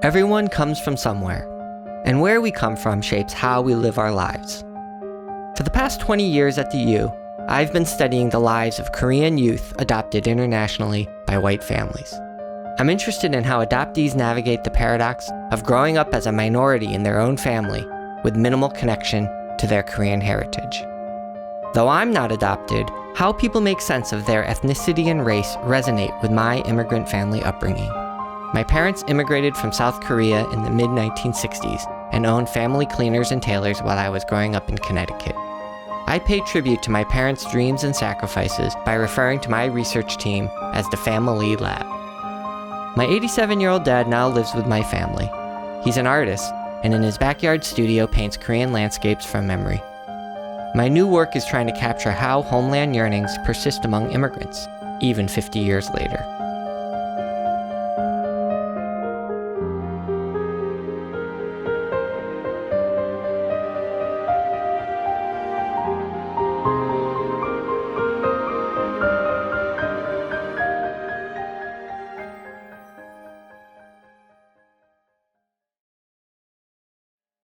Everyone comes from somewhere, and where we come from shapes how we live our lives. For the past 20 years at the U, I've been studying the lives of Korean youth adopted internationally by white families. I'm interested in how adoptees navigate the paradox of growing up as a minority in their own family with minimal connection to their Korean heritage. Though I'm not adopted, how people make sense of their ethnicity and race resonate with my immigrant family upbringing. My parents immigrated from South Korea in the mid-1960s and owned family cleaners and tailors while I was growing up in Connecticut. I pay tribute to my parents' dreams and sacrifices by referring to my research team as the Family Lab. My 87-year-old dad now lives with my family. He's an artist, and in his backyard studio paints Korean landscapes from memory. My new work is trying to capture how homeland yearnings persist among immigrants, even 50 years later.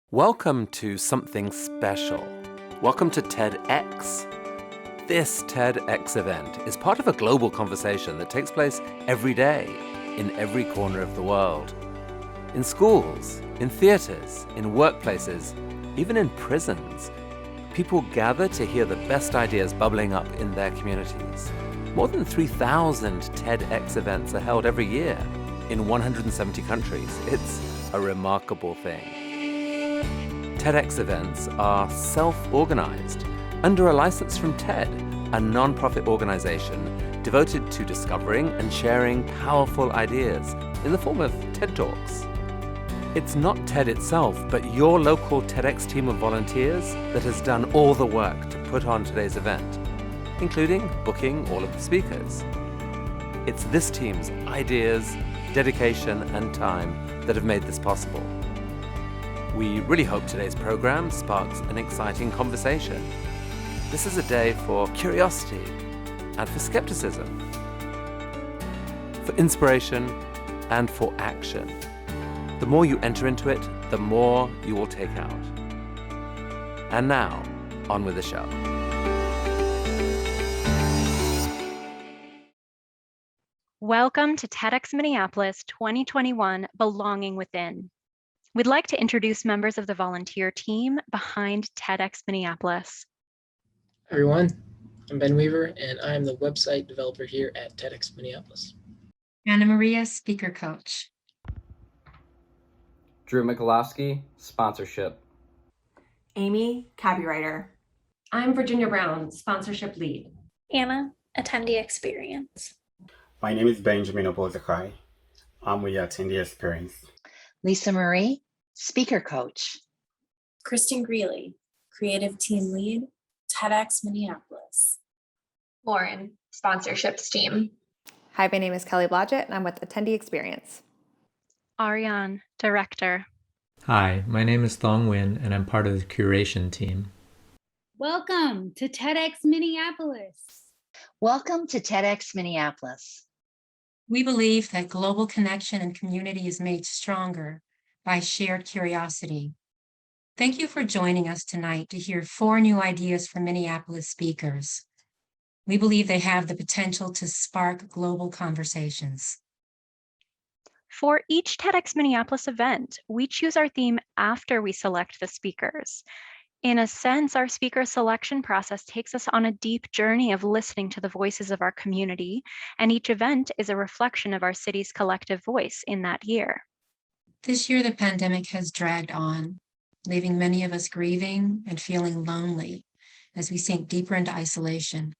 Welcome to something special. Welcome to TEDx. This TEDx event is part of a global conversation that takes place every day in every corner of the world. In schools, in theaters, in workplaces, even in prisons, people gather to hear the best ideas bubbling up in their communities. More than 3,000 TEDx events are held every year in 170 countries. It's a remarkable thing. TEDx events are self-organized under a license from TED, a non-profit organization devoted to discovering and sharing powerful ideas in the form of TED Talks. It's not TED itself, but your local TEDx team of volunteers that has done all the work to put on today's event, including booking all of the speakers. It's this team's ideas, dedication, and time that have made this possible. We really hope today's program sparks an exciting conversation. This is a day for curiosity and for skepticism, for inspiration and for action. The more you enter into it, the more you will take out. And now, on with the show. Welcome to TEDx Minneapolis 2021 Belonging Within. We'd like to introduce members of the volunteer team behind TEDx Minneapolis. Hi everyone, I'm Ben Weaver and I'm the website developer here at TEDx Minneapolis. Anna Maria, speaker coach. Drew Mikulowski, sponsorship. Amy, copywriter. I'm Virginia Brown, sponsorship lead. Anna, attendee experience. My name is Benjamin Obozakai. I'm with the attendee experience. Lisa Marie, speaker coach. Kristen Greeley, creative team lead, TEDx Minneapolis. Lauren, sponsorships team. Hi, my name is Kelly Blodgett and I'm with Attendee Experience. Ariane, director. Hi, my name is Thong Nguyen and I'm part of the curation team. Welcome to TEDx Minneapolis. Welcome to TEDx Minneapolis. We believe that global connection and community is made stronger by shared curiosity. Thank you for joining us tonight to hear 4 new ideas from Minneapolis speakers. We believe they have the potential to spark global conversations. For each TEDx Minneapolis event, we choose our theme after we select the speakers. In a sense, our speaker selection process takes us on a deep journey of listening to the voices of our community, and each event is a reflection of our city's collective voice in that year. This year, the pandemic has dragged on, leaving many of us grieving and feeling lonely as we sink deeper into isolation.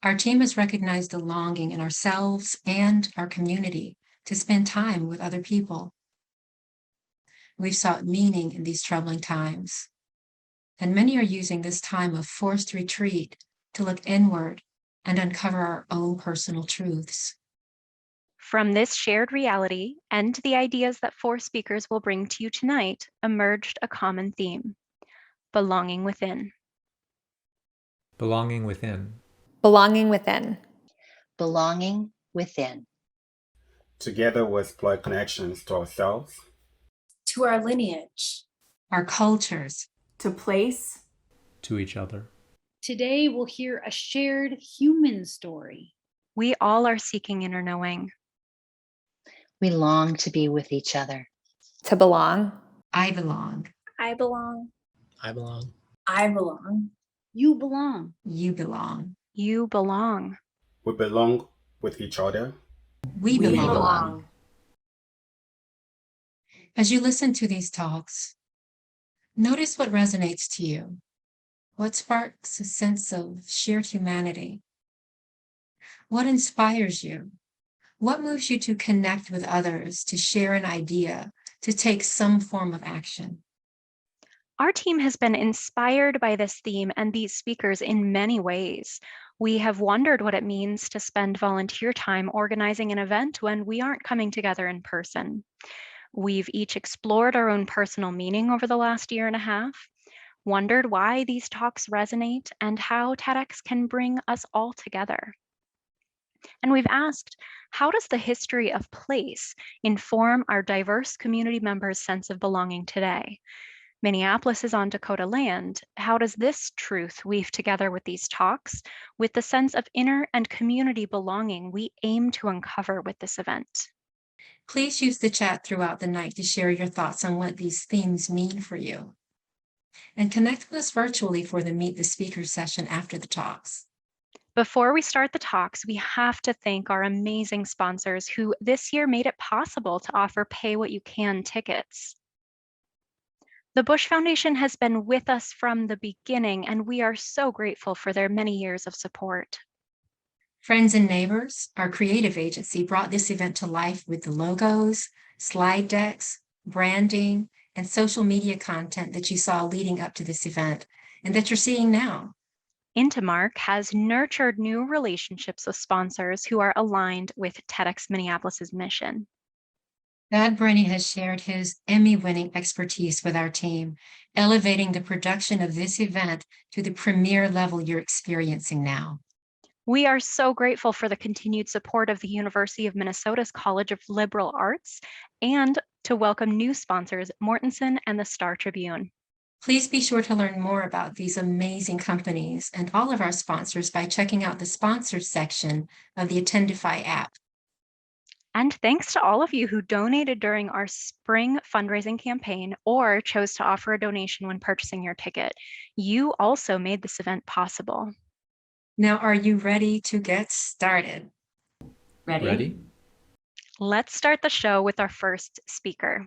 Our team has recognized the longing in ourselves and our community to spend time with other people. We've sought meaning in these troubling times, and many are using this time of forced retreat to look inward and uncover our own personal truths. From this shared reality and the ideas that 4 speakers will bring to you tonight emerged a common theme: belonging within. Belonging within. Belonging within. Belonging within. Together we explore connections to ourselves, to our lineage, our cultures, to place, to each other. Today, we'll hear a shared human story. We all are seeking inner knowing. We long to be with each other. To belong. I belong. I belong. I belong. I belong. You belong. You belong. You belong. we belong with each other. We we belong. belong. As you listen to these talks, notice what resonates to you. What sparks a sense of shared humanity? What inspires you? What moves you to connect with others, to share an idea, to take some form of action? Our team has been inspired by this theme and these speakers in many ways. We have wondered what it means to spend volunteer time organizing an event when we aren't coming together in person. We've each explored our own personal meaning over the last year and a half, wondered why these talks resonate, and how TEDx can bring us all together. And we've asked, how does the history of place inform our diverse community members' sense of belonging today? Minneapolis is on Dakota land. How does this truth weave together with these talks, with the sense of inner and community belonging we aim to uncover with this event? Please use the chat throughout the night to share your thoughts on what these themes mean for you. And connect with us virtually for the Meet the Speaker session after the talks. Before we start the talks, we have to thank our amazing sponsors who this year made it possible to offer Pay What You Can tickets. The Bush Foundation has been with us from the beginning, and we are so grateful for their many years of support. Friends and Neighbors, our creative agency, brought this event to life with the logos, slide decks, branding, and social media content that you saw leading up to this event and that you're seeing now. Intermark has nurtured new relationships with sponsors who are aligned with TEDx Minneapolis's mission. Thad Brenny has shared his Emmy-winning expertise with our team, elevating the production of this event to the premier level you're experiencing now. We are so grateful for the continued support of the University of Minnesota's College of Liberal Arts and to welcome new sponsors, Mortenson and the Star Tribune. Please be sure to learn more about these amazing companies and all of our sponsors by checking out the sponsors section of the Attendify app. And thanks to all of you who donated during our spring fundraising campaign or chose to offer a donation when purchasing your ticket. You also made this event possible. Now, are you ready to get started? Ready? Let's start the show with our first speaker.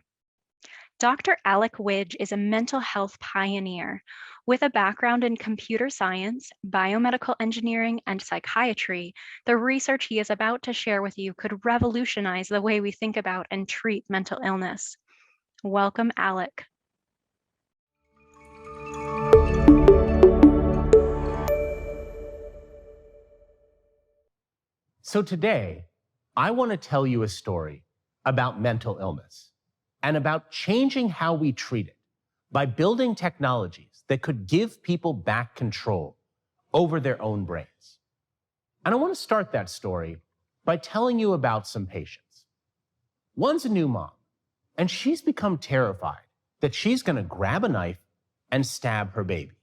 Dr. Alec Widge is a mental health pioneer with a background in computer science, biomedical engineering, and psychiatry. The research he is about to share with you could revolutionize the way we think about and treat mental illness. Welcome, Alec. So today, I want to tell you a story about mental illness and about changing how we treat it by building technologies that could give people back control over their own brains. And I want to start that story by telling you about some patients. One's a new mom, and she's become terrified that she's going to grab a knife and stab her baby.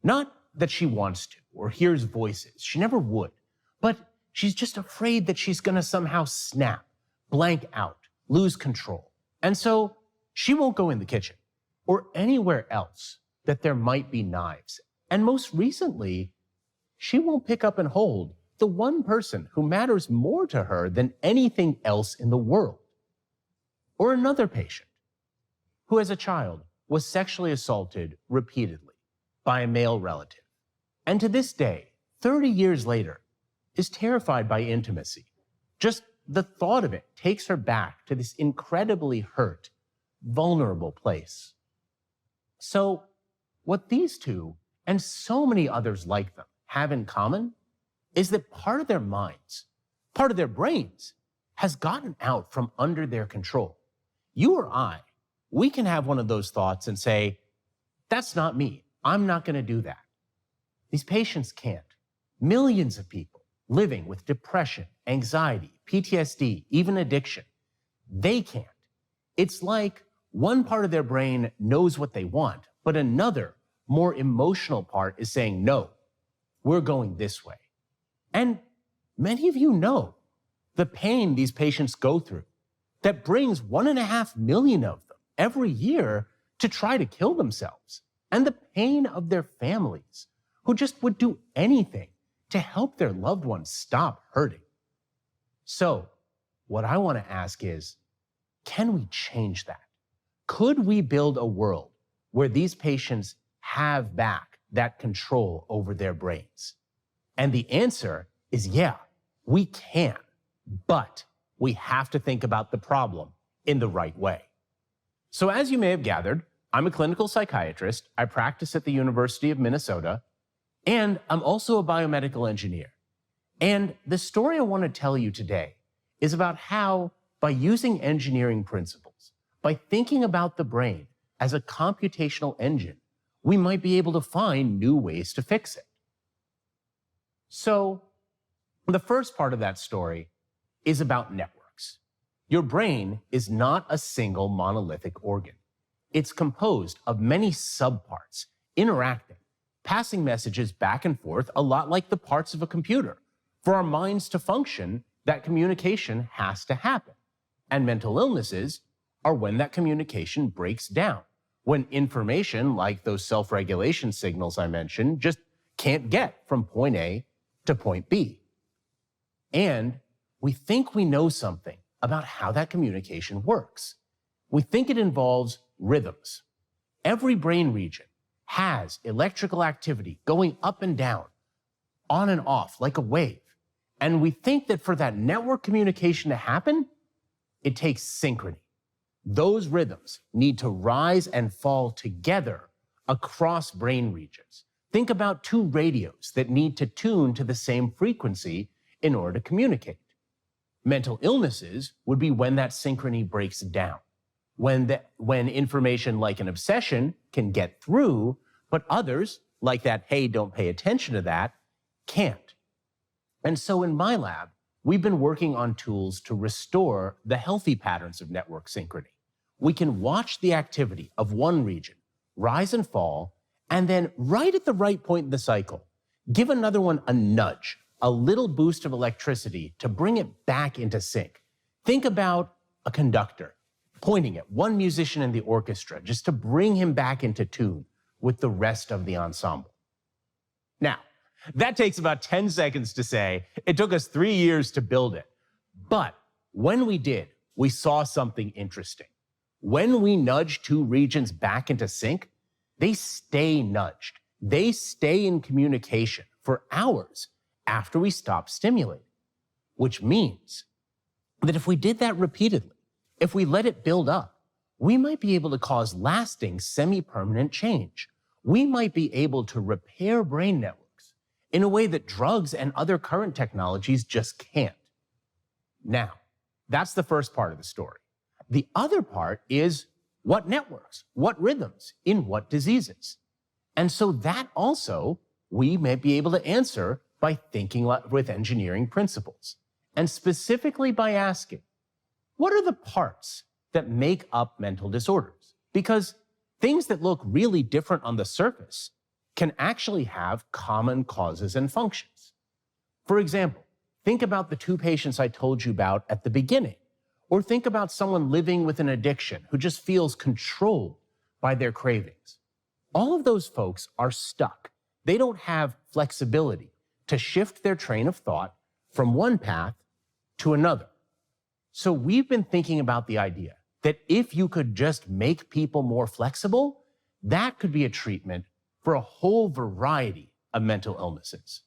Not that she wants to or hears voices, she never would, but she's just afraid that she's going to somehow snap, blank out, lose control. And so she won't go in the kitchen or anywhere else that there might be knives. And most recently, she won't pick up and hold the one person who matters more to her than anything else in the world. Or another patient who as a child was sexually assaulted repeatedly by a male relative. And to this day, 30 years later, is terrified by intimacy. Just the thought of it takes her back to this incredibly hurt, vulnerable place. So what these two, and so many others like them, have in common is that part of their minds, part of their brains, has gotten out from under their control. You or I, we can have one of those thoughts and say, that's not me. I'm not going to do that. These patients can't. Millions of people living with depression, anxiety, PTSD, even addiction. They can't. It's like one part of their brain knows what they want, but another, more emotional part is saying, no, we're going this way. And many of you know the pain these patients go through that brings 1.5 million of them every year to try to kill themselves, and the pain of their families who just would do anything to help their loved ones stop hurting. So what I want to ask is, can we change that? Could we build a world where these patients have back that control over their brains? And the answer is yeah, we can, but we have to think about the problem in the right way. So as you may have gathered, I'm a clinical psychiatrist. I practice at the University of Minnesota, and I'm also a biomedical engineer. And the story I want to tell you today is about how, by using engineering principles, by thinking about the brain as a computational engine, we might be able to find new ways to fix it. So the first part of that story is about networks. Your brain is not a single monolithic organ. It's composed of many subparts interacting, passing messages back and forth, a lot like the parts of a computer. For our minds to function, that communication has to happen. And mental illnesses are when that communication breaks down, when information like those self-regulation signals I mentioned just can't get from point A to point B. And we think we know something about how that communication works. We think it involves rhythms. Every brain region has electrical activity going up and down, on and off, like a wave. And we think that for that network communication to happen, it takes synchrony. Those rhythms need to rise and fall together across brain regions. Think about two radios that need to tune to the same frequency in order to communicate. Mental illnesses would be when that synchrony breaks down, when information like an obsession can get through, but others, like that, hey, don't pay attention to that, can't. And so in my lab, we've been working on tools to restore the healthy patterns of network synchrony. We can watch the activity of one region rise and fall, and then right at the right point in the cycle, give another one a nudge, a little boost of electricity to bring it back into sync. Think about a conductor pointing at one musician in the orchestra just to bring him back into tune with the rest of the ensemble. Now, that takes about 10 seconds to say. It took us 3 years to build it. But when we did, we saw something interesting. When we nudge two regions back into sync, they stay nudged. They stay in communication for hours after we stop stimulating, which means that if we did that repeatedly, if we let it build up, we might be able to cause lasting semi-permanent change. We might be able to repair brain networks in a way that drugs and other current technologies just can't. Now, that's the first part of the story. The other part is what networks, what rhythms, in what diseases. And so that also we may be able to answer by thinking with engineering principles, and specifically by asking, what are the parts that make up mental disorders? Because things that look really different on the surface can actually have common causes and functions. For example, think about the two patients I told you about at the beginning, or think about someone living with an addiction who just feels controlled by their cravings. All of those folks are stuck. They don't have flexibility to shift their train of thought from one path to another. So we've been thinking about the idea that if you could just make people more flexible, that could be a treatment for a whole variety of mental illnesses.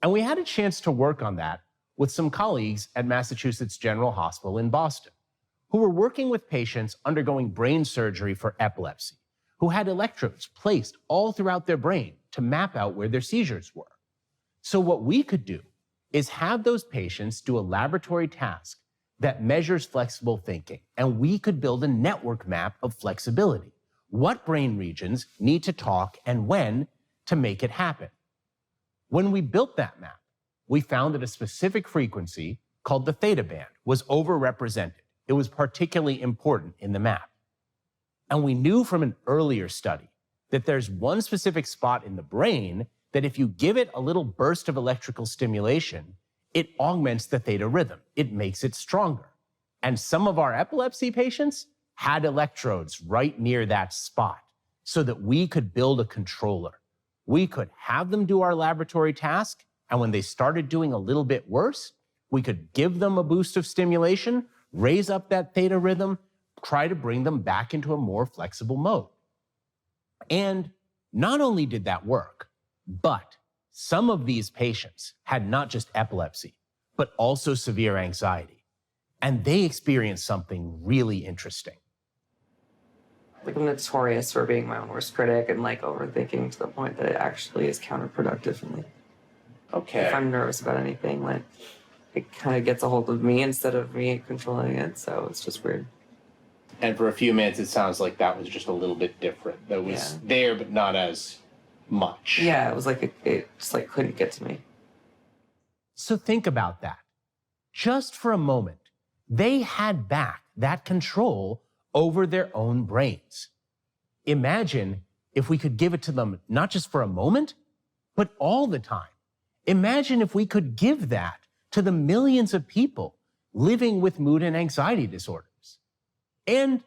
And we had a chance to work on that with some colleagues at Massachusetts General Hospital in Boston, who were working with patients undergoing brain surgery for epilepsy, who had electrodes placed all throughout their brain to map out where their seizures were. So what we could do is have those patients do a laboratory task that measures flexible thinking, and we could build a network map of flexibility. What brain regions need to talk and when to make it happen. When we built that map, we found that a specific frequency called the theta band was overrepresented. It was particularly important in the map. And we knew from an earlier study that there's one specific spot in the brain that if you give it a little burst of electrical stimulation, it augments the theta rhythm. It makes it stronger. And some of our epilepsy patients had electrodes right near that spot so that we could build a controller. We could have them do our laboratory task, and when they started doing a little bit worse, we could give them a boost of stimulation, raise up that theta rhythm, try to bring them back into a more flexible mode. And not only did that work, but some of these patients had not just epilepsy, but also severe anxiety. And they experienced something really interesting. Like, I'm notorious for being my own worst critic and like overthinking to the point that it actually is counterproductive for me. Okay. If I'm nervous about anything, like, it kind of gets a hold of me instead of me controlling it, so it's just weird. And for a few minutes, it sounds like that was just a little bit different. That was there, but not as much. Yeah, it was like it just like couldn't get to me. So think about that. Just for a moment, they had back that control over their own brains. Imagine if we could give it to them not just for a moment, but all the time. Imagine if we could give that to the millions of people living with mood and anxiety disorders. And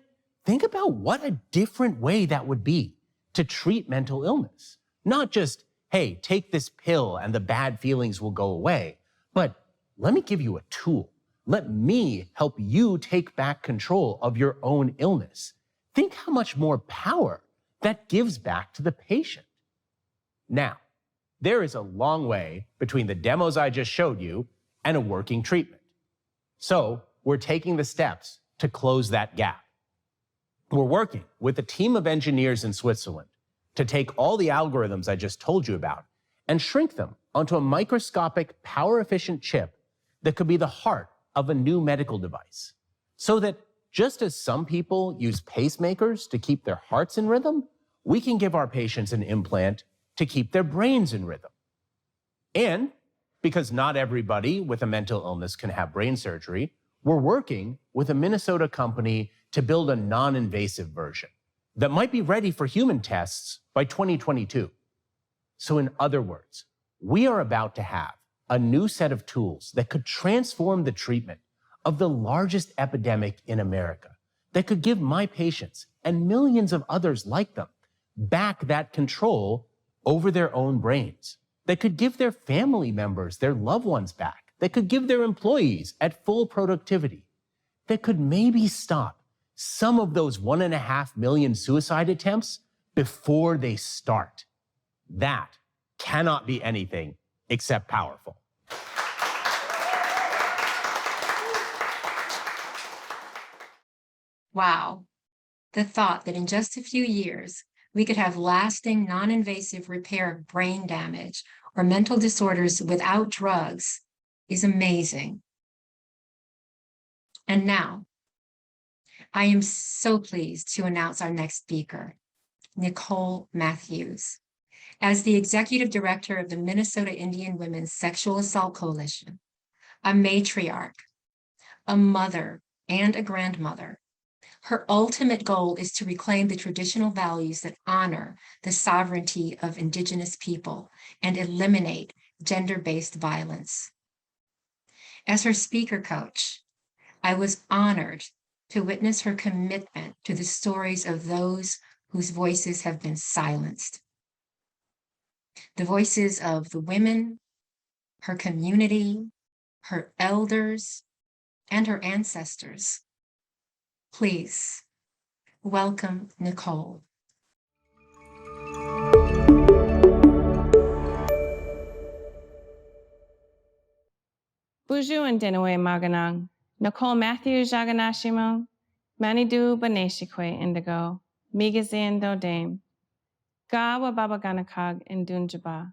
think about what a different way that would be to treat mental illness. Not just, hey, take this pill and the bad feelings will go away, but let me give you a tool. Let me help you take back control of your own illness. Think how much more power that gives back to the patient. Now, there is a long way between the demos I just showed you and a working treatment. So we're taking the steps to close that gap. We're working with a team of engineers in Switzerland to take all the algorithms I just told you about and shrink them onto a microscopic, power-efficient chip that could be the heart of a new medical device. So that just as some people use pacemakers to keep their hearts in rhythm, we can give our patients an implant to keep their brains in rhythm. And because not everybody with a mental illness can have brain surgery, we're working with a Minnesota company to build a non-invasive version that might be ready for human tests by 2022. So in other words, we are about to have a new set of tools that could transform the treatment of the largest epidemic in America, that could give my patients and millions of others like them back that control over their own brains, that could give their family members their loved ones back, that could give their employees at full productivity, that could maybe stop some of those 1.5 million suicide attempts before they start. That cannot be anything except powerful. Wow. The thought that in just a few years, we could have lasting non-invasive repair of brain damage or mental disorders without drugs is amazing. And now, I am so pleased to announce our next speaker, Nicole Matthews. As the executive director of the Minnesota Indian Women's Sexual Assault Coalition, a matriarch, a mother, and a grandmother, her ultimate goal is to reclaim the traditional values that honor the sovereignty of Indigenous people and eliminate gender-based violence. As her speaker coach, I was honored to witness her commitment to the stories of those whose voices have been silenced. The voices of the women, her community, her elders, and her ancestors. Please welcome Nicole. Buju and Dinawe Maganang, Nicole Matthews Jaganashimon, Manidu Baneshikwe Indigo, Migazin Dodame, Gawa Babaganakag in Dunjaba.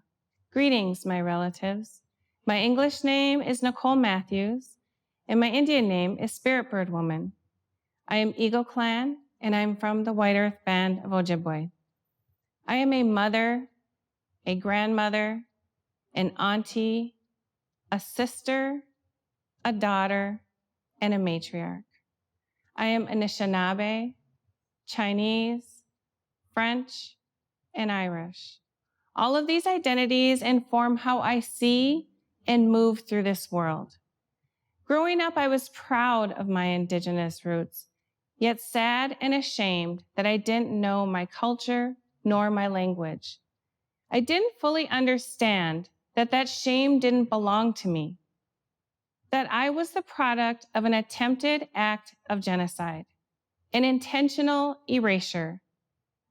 Greetings, my relatives. My English name is Nicole Matthews, and my Indian name is Spirit Bird Woman. I am Eagle Clan, and I'm from the White Earth Band of Ojibwe. I am a mother, a grandmother, an auntie, a sister, a daughter, and a matriarch. I am Anishinaabe, Chinese, French, and Irish. All of these identities inform how I see and move through this world. Growing up, I was proud of my Indigenous roots, yet sad and ashamed that I didn't know my culture nor my language. I didn't fully understand that shame didn't belong to me, that I was the product of an attempted act of genocide, an intentional erasure,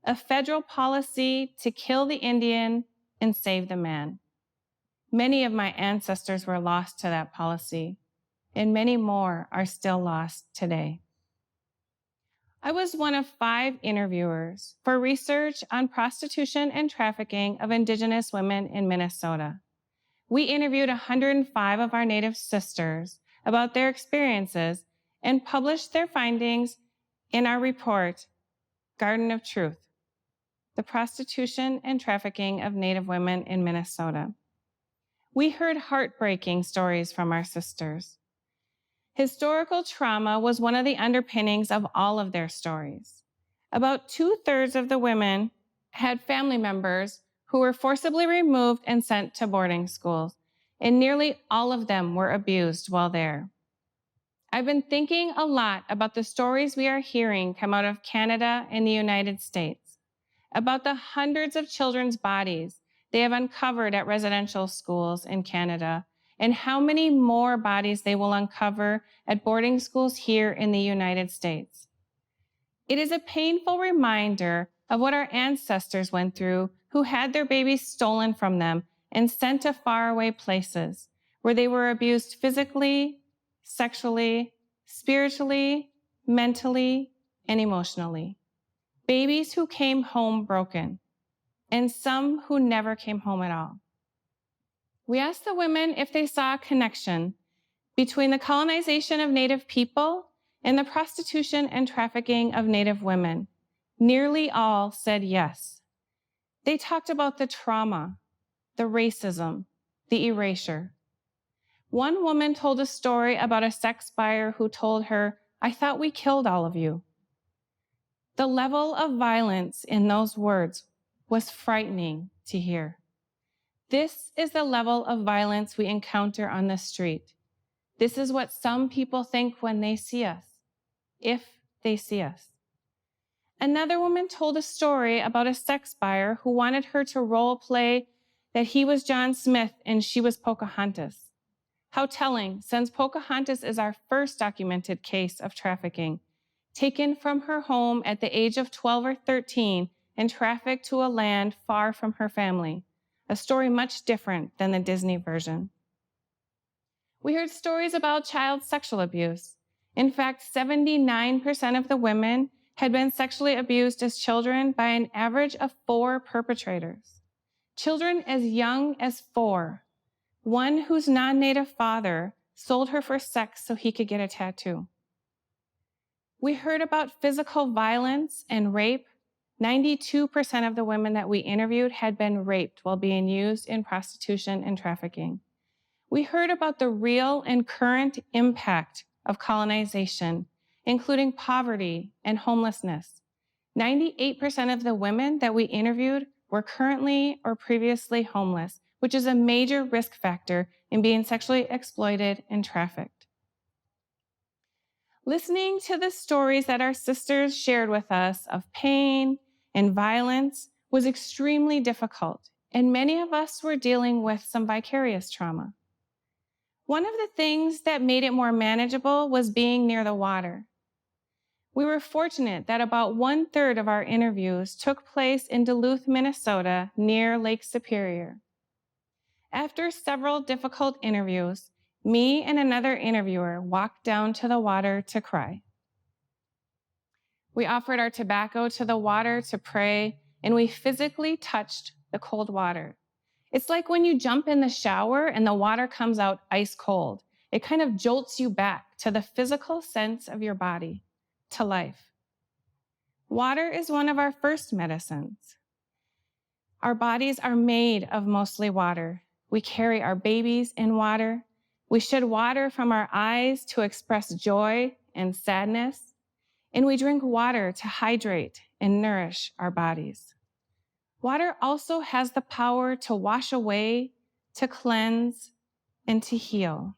a federal policy to kill the Indian and save the man. Many of my ancestors were lost to that policy, and many more are still lost today. I was one of 5 interviewers for research on prostitution and trafficking of Indigenous women in Minnesota. We interviewed 105 of our Native sisters about their experiences and published their findings in our report, Garden of Truth, the prostitution and trafficking of Native women in Minnesota. We heard heartbreaking stories from our sisters. Historical trauma was one of the underpinnings of all of their stories. About 2/3 of the women had family members who were forcibly removed and sent to boarding schools, and nearly all of them were abused while there. I've been thinking a lot about the stories we are hearing come out of Canada and the United States, about the hundreds of children's bodies they have uncovered at residential schools in Canada, and how many more bodies they will uncover at boarding schools here in the United States. It is a painful reminder of what our ancestors went through who had their babies stolen from them and sent to faraway places where they were abused physically, sexually, spiritually, mentally, and emotionally. Babies who came home broken, and some who never came home at all. We asked the women if they saw a connection between the colonization of Native people and the prostitution and trafficking of Native women. Nearly all said yes. They talked about the trauma, the racism, the erasure. One woman told a story about a sex buyer who told her, "I thought we killed all of you." The level of violence in those words was frightening to hear. This is the level of violence we encounter on the street. This is what some people think when they see us, if they see us. Another woman told a story about a sex buyer who wanted her to role play that he was John Smith and she was Pocahontas. How telling, since Pocahontas is our first documented case of trafficking, taken from her home at the age of 12 or 13 and trafficked to a land far from her family. A story much different than the Disney version. We heard stories about child sexual abuse. In fact, 79% of the women had been sexually abused as children by an average of 4 perpetrators. Children as young as 4. One whose non-Native father sold her for sex so he could get a tattoo. We heard about physical violence and rape. 92% of the women that we interviewed had been raped while being used in prostitution and trafficking. We heard about the real and current impact of colonization, including poverty and homelessness. 98% of the women that we interviewed were currently or previously homeless, which is a major risk factor in being sexually exploited and trafficked. Listening to the stories that our sisters shared with us of pain and violence was extremely difficult, and many of us were dealing with some vicarious trauma. One of the things that made it more manageable was being near the water. We were fortunate that about 1/3 of our interviews took place in Duluth, Minnesota, near Lake Superior. After several difficult interviews, me and another interviewer walked down to the water to cry. We offered our tobacco to the water to pray, and we physically touched the cold water. It's like when you jump in the shower and the water comes out ice cold. It kind of jolts you back to the physical sense of your body, to life. Water is one of our first medicines. Our bodies are made of mostly water. We carry our babies in water. We shed water from our eyes to express joy and sadness, and we drink water to hydrate and nourish our bodies. Water also has the power to wash away, to cleanse, and to heal.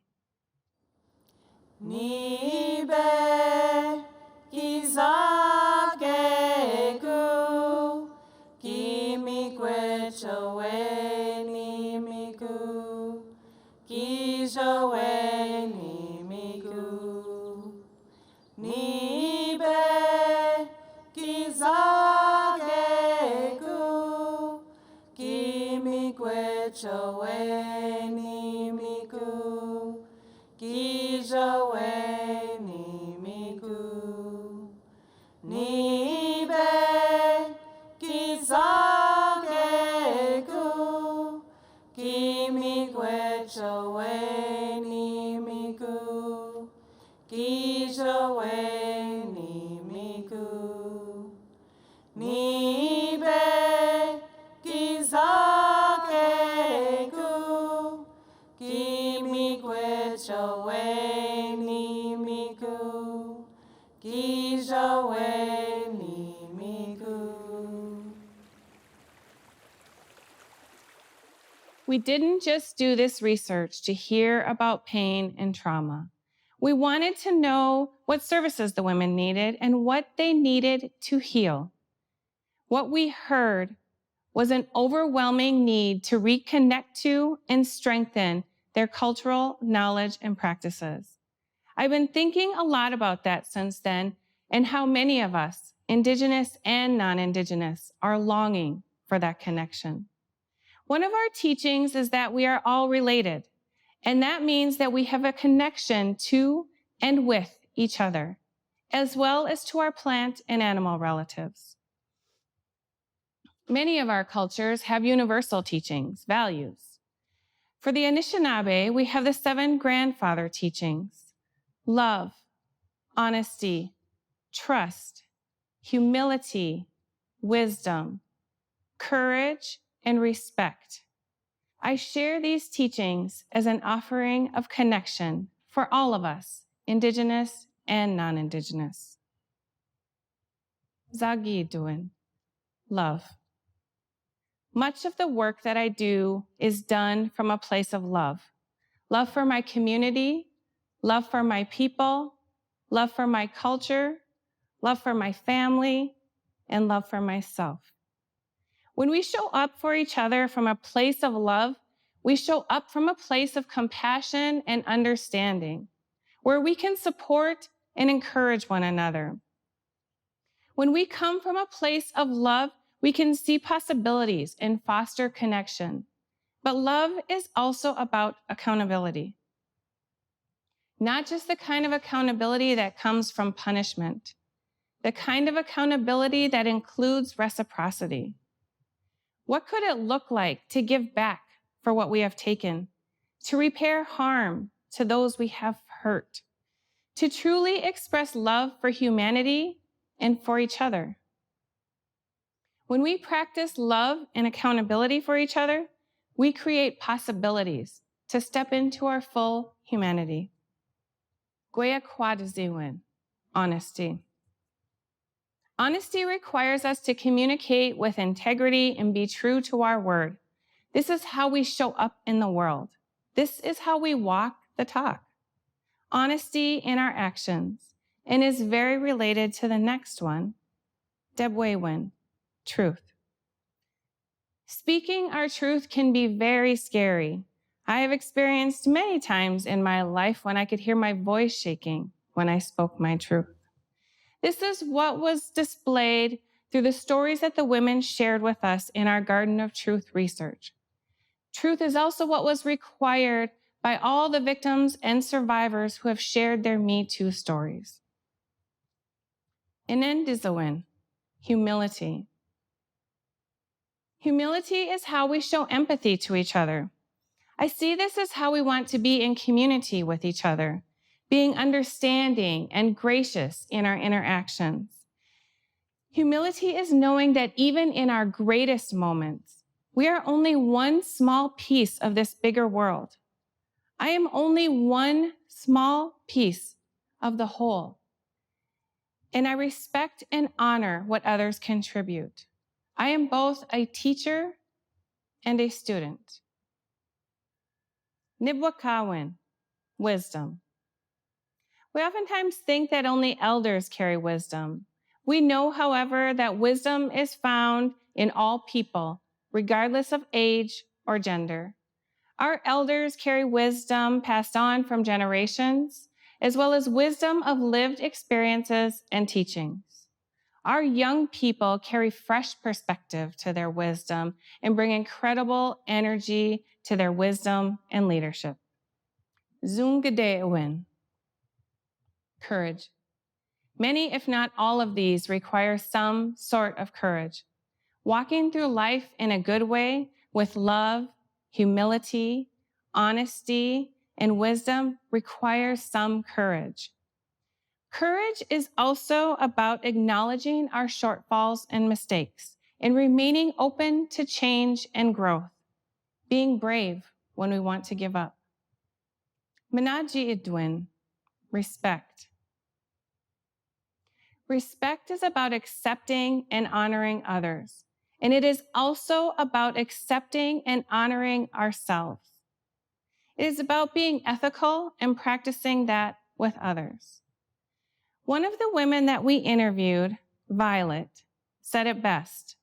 Nibe Kizagegu Kimikwechowe Nimiku Kijowe Nimiku Nibe Kizagegu Kimikwechowe Nimiku Kijowe Nimiku Nibe Kizagegu Kimikwechowe Nimiku Kijowe Nimiku Nibe Kizagegu Kimikwechowe Nimiku Kijowe Nimiku. We didn't just do this research to hear about pain and trauma. We wanted to know what services the women needed and what they needed to heal. What we heard was an overwhelming need to reconnect to and strengthen their cultural knowledge and practices. I've been thinking a lot about that since then and how many of us, Indigenous and non-Indigenous, are longing for that connection. One of our teachings is that we are all related, and that means that we have a connection to and with each other, as well as to our plant and animal relatives. Many of our cultures have universal teachings, values. For the Anishinaabe, we have the 7 grandfather teachings: love, honesty, trust, humility, wisdom, courage, and respect. I share these teachings as an offering of connection for all of us, Indigenous and non-Indigenous. Zagiduin, love. Much of the work that I do is done from a place of love. Love for my community, love for my people, love for my culture, love for my family, and love for myself. When we show up for each other from a place of love, we show up from a place of compassion and understanding, where we can support and encourage one another. When we come from a place of love, we can see possibilities and foster connection. But love is also about accountability. Not just the kind of accountability that comes from punishment, the kind of accountability that includes reciprocity. What could it look like to give back for what we have taken, to repair harm to those we have hurt, to truly express love for humanity and for each other? When we practice love and accountability for each other, we create possibilities to step into our full humanity. Goya Kwadaziwin, honesty. Honesty requires us to communicate with integrity and be true to our word. This is how we show up in the world. This is how we walk the talk. Honesty in our actions, and is very related to the next one, Debwewin, truth. Speaking our truth can be very scary. I have experienced many times in my life when I could hear my voice shaking when I spoke my truth. This is what was displayed through the stories that the women shared with us in our Garden of Truth research. Truth is also what was required by all the victims and survivors who have shared their Me Too stories. Inendizawin, humility. Humility is how we show empathy to each other. I see this as how we want to be in community with each other, being understanding and gracious in our interactions. Humility is knowing that even in our greatest moments, we are only one small piece of this bigger world. I am only one small piece of the whole, and I respect and honor what others contribute. I am both a teacher and a student. Nibwakawin, wisdom. We oftentimes think that only elders carry wisdom. We know, however, that wisdom is found in all people, regardless of age or gender. Our elders carry wisdom passed on from generations, as well as wisdom of lived experiences and teachings. Our young people carry fresh perspective to their wisdom and bring incredible energy to their wisdom and leadership. Zungadeewin, courage. Many, if not all of these, require some sort of courage. Walking through life in a good way with love, humility, honesty, and wisdom requires some courage. Courage is also about acknowledging our shortfalls and mistakes and remaining open to change and growth, being brave when we want to give up. Minaji Idwin, respect. Respect is about accepting and honoring others, and it is also about accepting and honoring ourselves. It is about being ethical and practicing that with others. One of the women that we interviewed, Violet, said it best.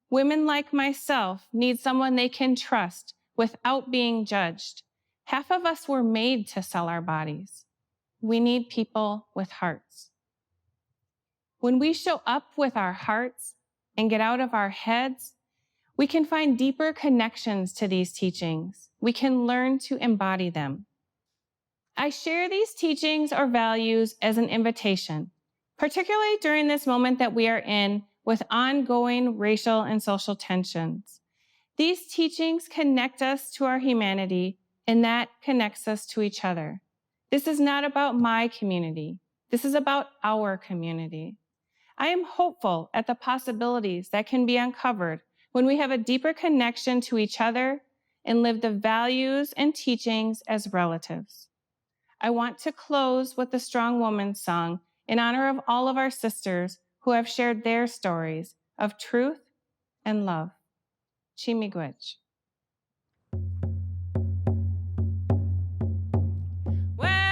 Women like myself need someone they can trust without being judged. Half of us were made to sell our bodies. We need people with hearts. When we show up with our hearts and get out of our heads, we can find deeper connections to these teachings. We can learn to embody them. I share these teachings or values as an invitation, particularly during this moment that we are in with ongoing racial and social tensions. These teachings connect us to our humanity, and that connects us to each other. This is not about my community. This is about our community. I am hopeful at the possibilities that can be uncovered when we have a deeper connection to each other and live the values and teachings as relatives. I want to close with the Strong Woman song in honor of all of our sisters who have shared their stories of truth and love. Chimigwech. Way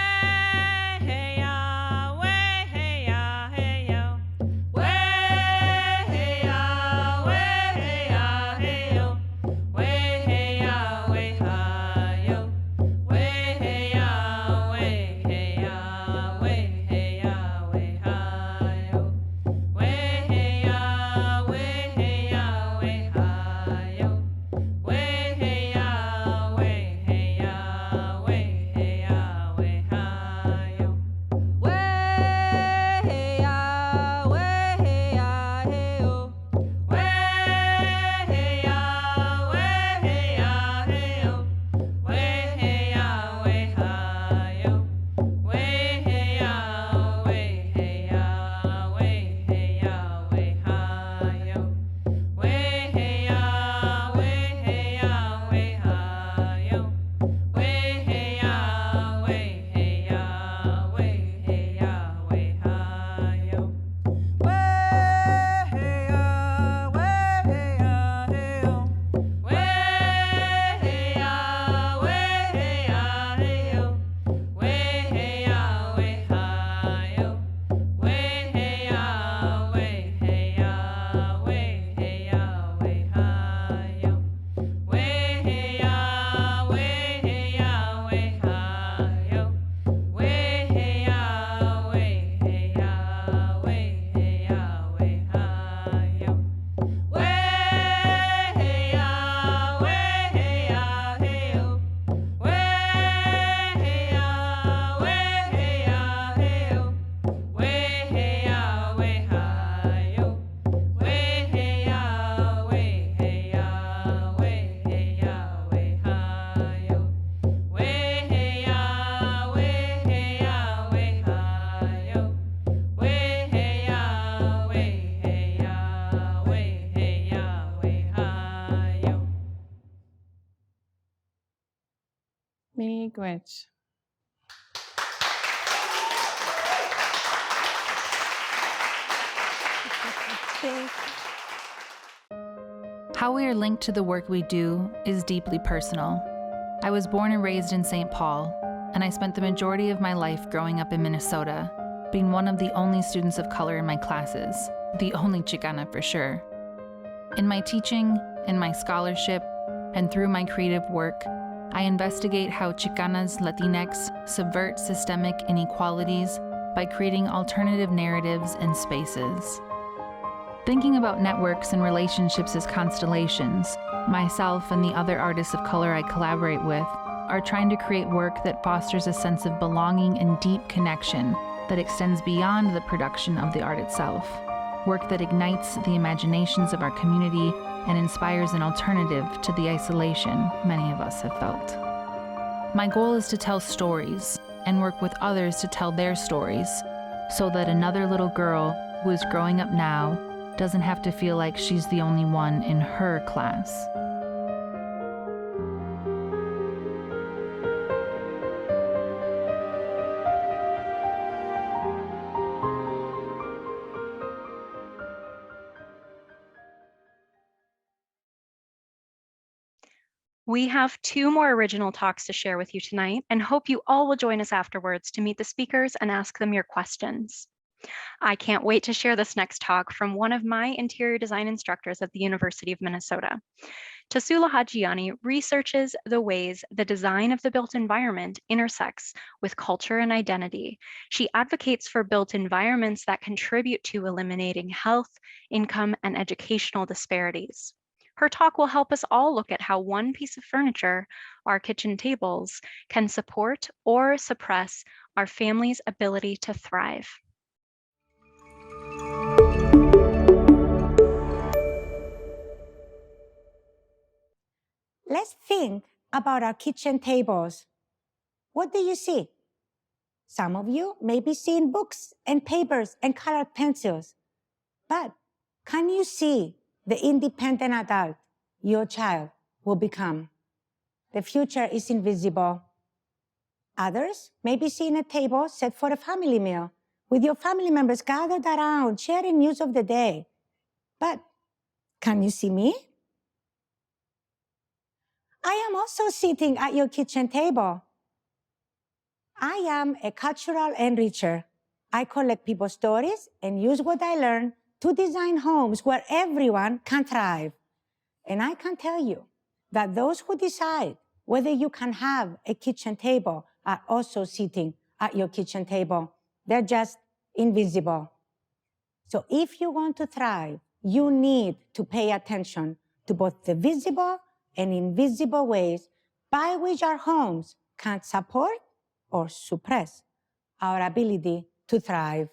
miigwech. How we are linked to the work we do is deeply personal. I was born and raised in St. Paul, and I spent the majority of my life growing up in Minnesota, being one of the only students of color in my classes, the only Chicana for sure. In my teaching, in my scholarship, and through my creative work, I investigate how Chicanas, Latinx subvert systemic inequalities by creating alternative narratives and spaces. Thinking about networks and relationships as constellations, myself and the other artists of color I collaborate with are trying to create work that fosters a sense of belonging and deep connection that extends beyond the production of the art itself. Work that ignites the imaginations of our community and inspires an alternative to the isolation many of us have felt. My goal is to tell stories and work with others to tell their stories so that another little girl who is growing up now doesn't have to feel like she's the only one in her class. We have 2 more original talks to share with you tonight and hope you all will join us afterwards to meet the speakers and ask them your questions. I can't wait to share this next talk from one of my interior design instructors at the University of Minnesota. Tasula Hajiani researches the ways the design of the built environment intersects with culture and identity. She advocates for built environments that contribute to eliminating health, income, and educational disparities. Her talk will help us all look at how one piece of furniture, our kitchen tables, can support or suppress our family's ability to thrive. Let's think about our kitchen tables. What do you see? Some of you may be seeing books and papers and colored pencils. But can you see the independent adult your child will become? The future is invisible. Others may be seeing a table set for a family meal with your family members gathered around sharing news of the day. But can you see me? I am also sitting at your kitchen table. I am a cultural enricher. I collect people's stories and use what I learned to design homes where everyone can thrive. And I can tell you that those who decide whether you can have a kitchen table are also sitting at your kitchen table. They're just invisible. So if you want to thrive, you need to pay attention to both the visible and invisible ways by which our homes can support or suppress our ability to thrive.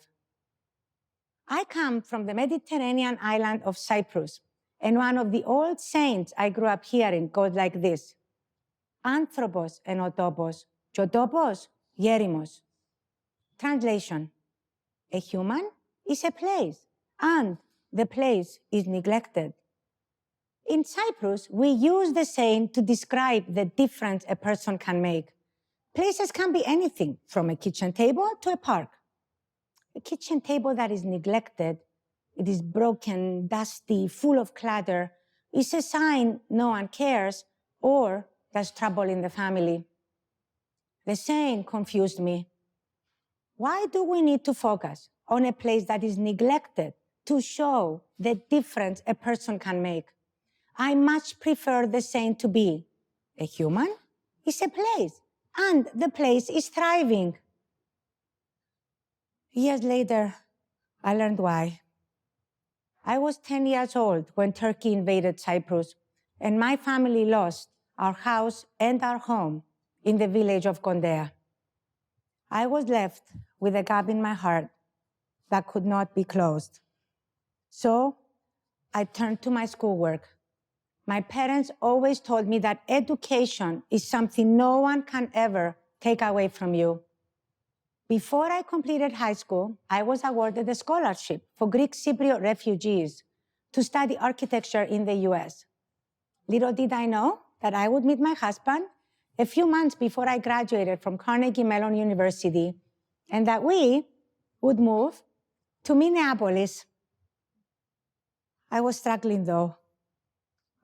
I come from the Mediterranean island of Cyprus, and one of the old saints I grew up hearing goes like this: Anthropos en otopos, jotopos yerimos. Translation: a human is a place, and the place is neglected. In Cyprus, we use the saying to describe the difference a person can make. Places can be anything, from a kitchen table to a park. A kitchen table that is neglected, it is broken, dusty, full of clutter, is a sign no one cares or there's trouble in the family. The saying confused me. Why do we need to focus on a place that is neglected to show the difference a person can make? I much prefer the saying to be, a human is a place, and the place is thriving. Years later, I learned why. I was 10 years old when Turkey invaded Cyprus, and my family lost our house and our home in the village of Kondea. I was left with a gap in my heart that could not be closed. So I turned to my schoolwork. My parents always told me that education is something no one can ever take away from you. Before I completed high school, I was awarded a scholarship for Greek Cypriot refugees to study architecture in the US. Little did I know that I would meet my husband a few months before I graduated from Carnegie Mellon University, and that we would move to Minneapolis. I was struggling though.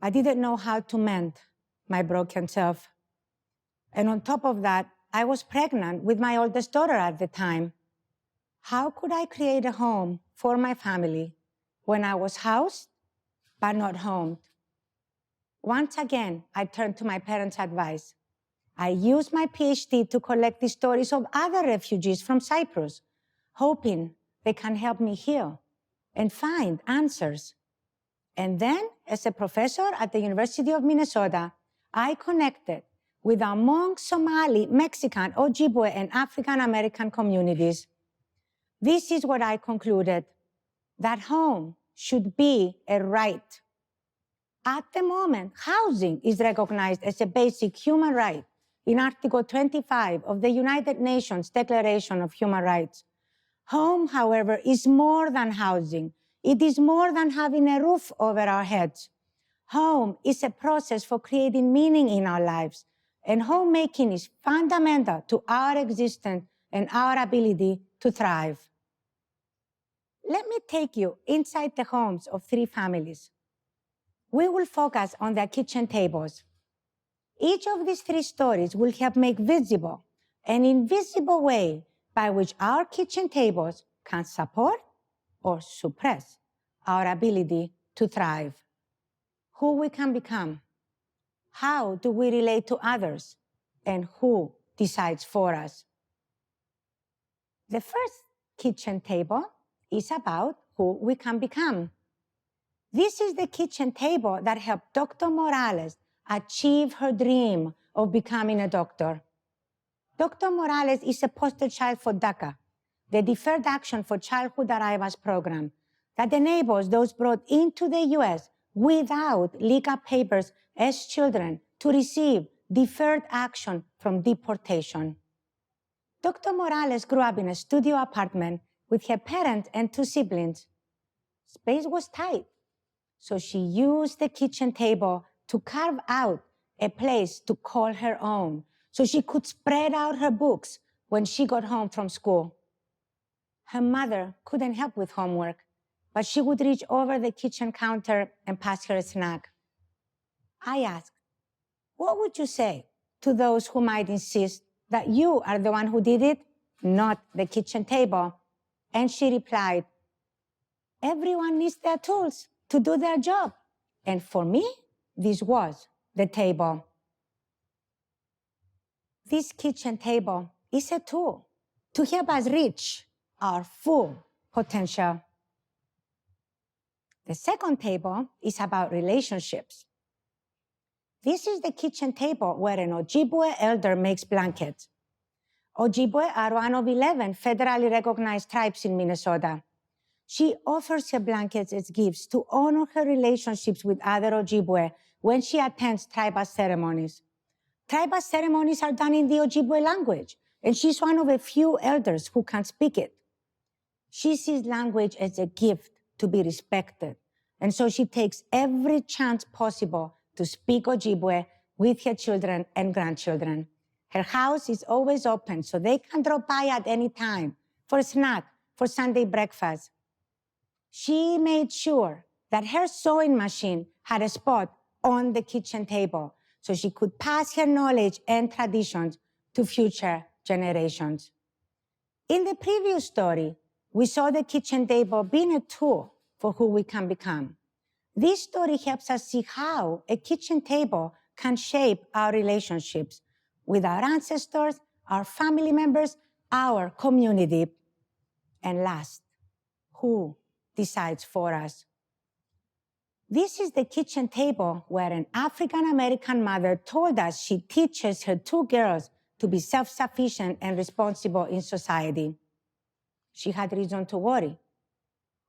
I didn't know how to mend my broken self. And on top of that, I was pregnant with my oldest daughter at the time. How could I create a home for my family when I was housed but not homed? Once again, I turned to my parents' advice. I used my PhD to collect the stories of other refugees from Cyprus, hoping they can help me heal and find answers. And then, as a professor at the University of Minnesota, I connected with the Hmong, Somali, Mexican, Ojibwe, and African American communities. This is what I concluded, that home should be a right. At the moment, housing is recognized as a basic human right in Article 25 of the United Nations Declaration of Human Rights. Home, however, is more than housing. It is more than having a roof over our heads. Home is a process for creating meaning in our lives, and homemaking is fundamental to our existence and our ability to thrive. Let me take you inside the homes of 3 families. We will focus on their kitchen tables. Each of these 3 stories will help make visible an invisible way by which our kitchen tables can support or suppress our ability to thrive. Who we can become, how do we relate to others, and who decides for us. The first kitchen table is about who we can become. This is the kitchen table that helped Dr. Morales achieve her dream of becoming a doctor. Dr. Morales is a poster child for DACA, the Deferred Action for Childhood Arrivals program that enables those brought into the U.S. without legal papers as children to receive deferred action from deportation. Dr. Morales grew up in a studio apartment with her parents and 2 siblings. Space was tight, so she used the kitchen table to carve out a place to call her own, so she could spread out her books when she got home from school. Her mother couldn't help with homework, but she would reach over the kitchen counter and pass her a snack. I asked, what would you say to those who might insist that you are the one who did it, not the kitchen table? And she replied, everyone needs their tools to do their job. And for me, this was the table. This kitchen table is a tool to help us reach our full potential. The second table is about relationships. This is the kitchen table where an Ojibwe elder makes blankets. Ojibwe are one of 11 federally recognized tribes in Minnesota. She offers her blankets as gifts to honor her relationships with other Ojibwe when she attends tribal ceremonies. Tribal ceremonies are done in the Ojibwe language, and she's one of a few elders who can speak it. She sees language as a gift to be respected, and so she takes every chance possible to speak Ojibwe with her children and grandchildren. Her house is always open, so they can drop by at any time for a snack, for Sunday breakfast. She made sure that her sewing machine had a spot on the kitchen table so she could pass her knowledge and traditions to future generations. In the previous story, we saw the kitchen table being a tool for who we can become. This story helps us see how a kitchen table can shape our relationships with our ancestors, our family members, our community. And last, who decides for us? This is the kitchen table where an African-American mother told us she teaches her 2 girls to be self-sufficient and responsible in society. She had reason to worry.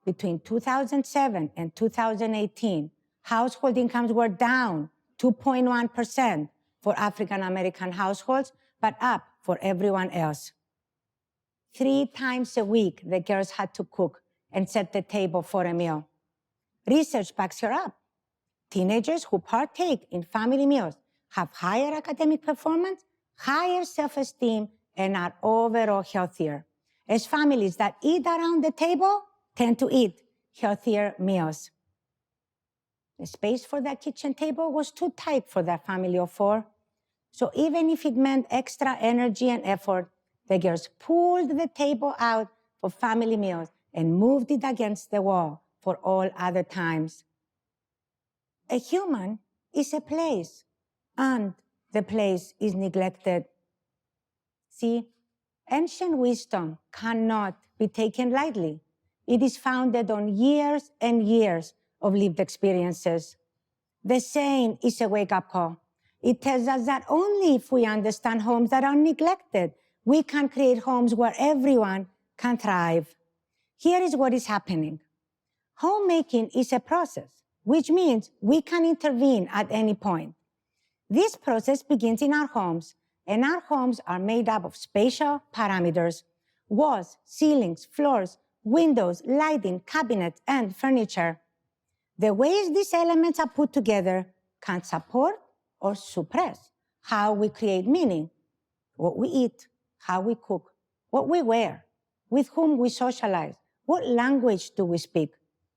Between 2007 and 2018, household incomes were down 2.1% for African-American households, but up for everyone else. 3 times a week, the girls had to cook and set the table for a meal. Research backs her up. Teenagers who partake in family meals have higher academic performance, higher self-esteem, and are overall healthier, as families that eat around the table tend to eat healthier meals. The space for that kitchen table was too tight for that family of 4. So even if it meant extra energy and effort, the girls pulled the table out for family meals and moved it against the wall for all other times. A human is a place, and the place is neglected. See, ancient wisdom cannot be taken lightly. It is founded on years and years of lived experiences. The saying is a wake-up call. It tells us that only if we understand homes that are neglected, we can create homes where everyone can thrive. Here is what is happening. Homemaking is a process, which means we can intervene at any point. This process begins in our homes, and our homes are made up of spatial parameters: walls, ceilings, floors, windows, lighting, cabinets, and furniture. The ways these elements are put together can support or suppress how we create meaning: what we eat, how we cook, what we wear, with whom we socialize, what language do we speak,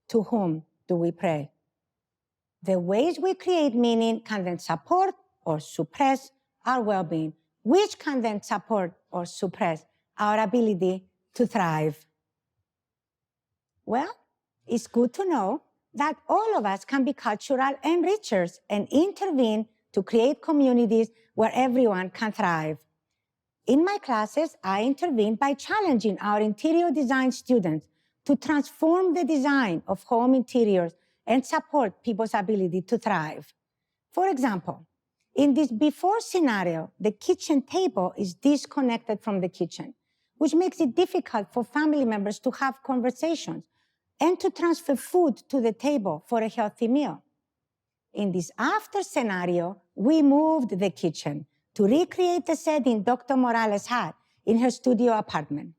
to whom do we pray. The ways we create meaning can then support or suppress our well-being, which can then support or suppress our ability to thrive. Well, it's good to know that all of us can be cultural enrichers and intervene to create communities where everyone can thrive. In my classes, I intervene by challenging our interior design students to transform the design of home interiors and support people's ability to thrive. For example, in this before scenario, the kitchen table is disconnected from the kitchen, which makes it difficult for family members to have conversations and to transfer food to the table for a healthy meal. In this after scenario, we moved the kitchen to recreate the setting Dr. Morales had in her studio apartment.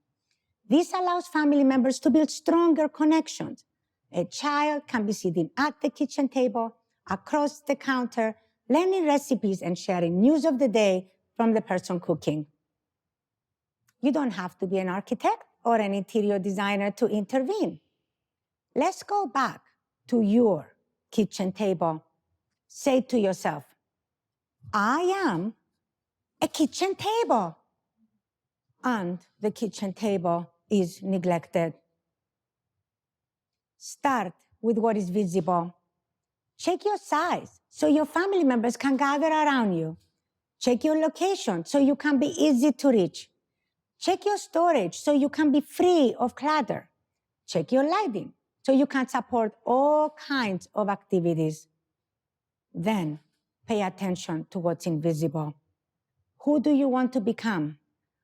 This allows family members to build stronger connections. A child can be sitting at the kitchen table, across the counter, learning recipes and sharing news of the day from the person cooking. You don't have to be an architect or an interior designer to intervene. Let's go back to your kitchen table. Say to yourself, I am a kitchen table. And the kitchen table is neglected. Start with what is visible. Check your size so your family members can gather around you. Check your location so you can be easy to reach. Check your storage so you can be free of clutter. Check your lighting so you can support all kinds of activities. Then pay attention to what's invisible. Who do you want to become?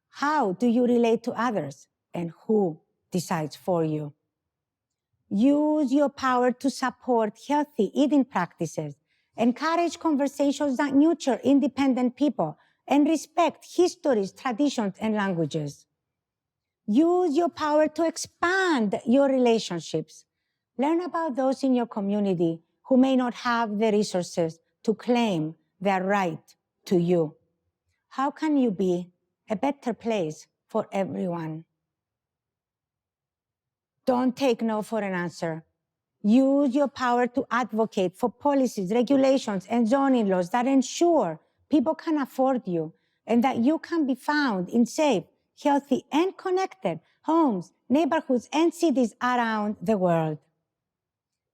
How do you relate to others? And who decides for you? Use your power to support healthy eating practices. Encourage conversations that nurture independent people and respect histories, traditions, and languages. Use your power to expand your relationships. Learn about those in your community who may not have the resources to claim their right to you. How can you be a better place for everyone? Don't take no for an answer. Use your power to advocate for policies, regulations, and zoning laws that ensure people can afford you and that you can be found in safe, healthy, and connected homes, neighborhoods, and cities around the world.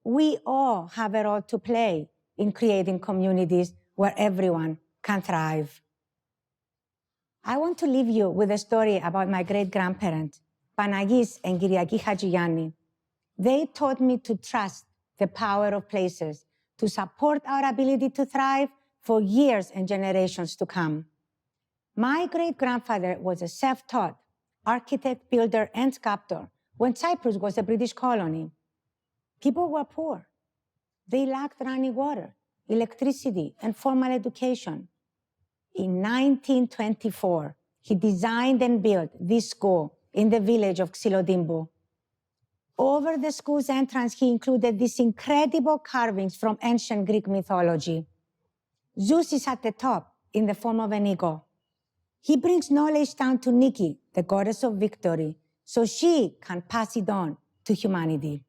We all have a role to play in creating communities where everyone can thrive. I want to leave you with a story about my great-grandparents, Panagis and Kyriaki Hajiyanni. They taught me to trust the power of places to support our ability to thrive for years and generations to come. My great-grandfather was a self-taught architect, builder, and sculptor when Cyprus was a British colony. People were poor. They lacked running water, electricity, and formal education. In 1924, he designed and built this school in the village of Xilodimbu. Over the school's entrance, he included these incredible carvings from ancient Greek mythology. Zeus is at the top in the form of an eagle. He brings knowledge down to Nikki, the goddess of victory, so she can pass it on to humanity.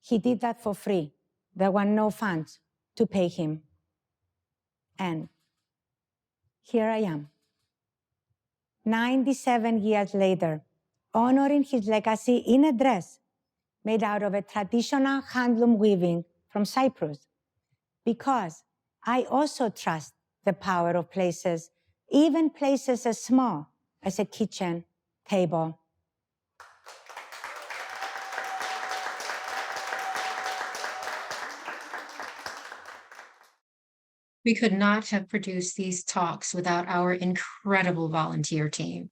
He did that for free. There were no funds to pay him. And here I am, 97 years later, honoring his legacy in a dress made out of a traditional handloom weaving from Cyprus. Because I also trust the power of places, even places as small as a kitchen table. We could not have produced these talks without our incredible volunteer team.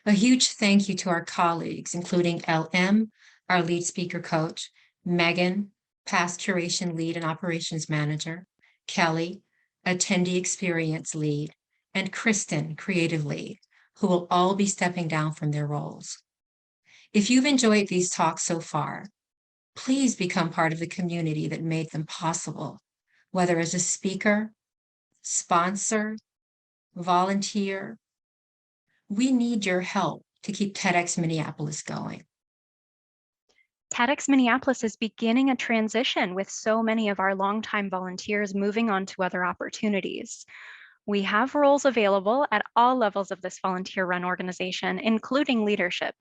A huge thank you to our colleagues, including LM, our lead speaker coach, Megan, past curation lead and operations manager, Kelly, attendee experience lead, and Kristen, creative lead, who will all be stepping down from their roles. If you've enjoyed these talks so far, please become part of the community that made them possible, whether as a speaker, sponsor, volunteer. We need your help to keep TEDx Minneapolis going. TEDx Minneapolis is beginning a transition with so many of our longtime volunteers moving on to other opportunities. We have roles available at all levels of this volunteer-run organization, including leadership.